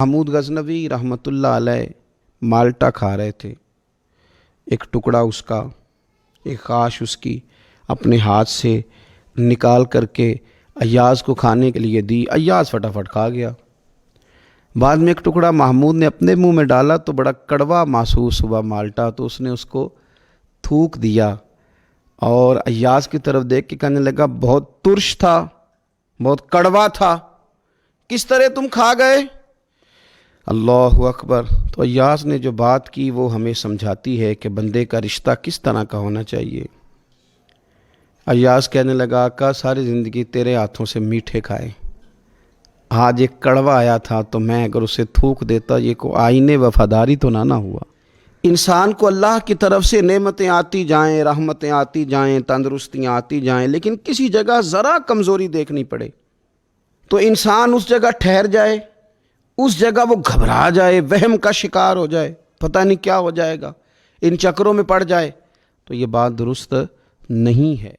محمود غزنوی رحمۃ اللہ علیہ مالٹا کھا رہے تھے، ایک ٹکڑا اس کا، ایک خاش اس کی اپنے ہاتھ سے نکال کر کے ایاز کو کھانے کے لیے دی۔ ایاز فٹافٹ کھا گیا۔ بعد میں ایک ٹکڑا محمود نے اپنے منہ میں ڈالا تو بڑا کڑوا محسوس ہوا مالٹا، تو اس نے اس کو تھوک دیا اور ایاز کی طرف دیکھ کے کہنے لگا بہت ترش تھا، بہت کڑوا تھا، کس طرح تم کھا گئے؟ اللہ اکبر۔ تو ایاز نے جو بات کی وہ ہمیں سمجھاتی ہے کہ بندے کا رشتہ کس طرح کا ہونا چاہیے۔ ایاز کہنے لگا آقا ساری زندگی تیرے ہاتھوں سے میٹھے کھائے، آج ایک کڑوا آیا تھا تو میں اگر اسے تھوک دیتا یہ کو آئین وفاداری تو نہ ہوا۔ انسان کو اللہ کی طرف سے نعمتیں آتی جائیں، رحمتیں آتی جائیں، تندرستیاں آتی جائیں، لیکن کسی جگہ ذرا کمزوری دیکھنی پڑے تو انسان اس جگہ ٹھہر جائے، اس جگہ وہ گھبرا جائے، وہم کا شکار ہو جائے، پتہ نہیں کیا ہو جائے گا، ان چکروں میں پڑ جائے، تو یہ بات درست نہیں ہے۔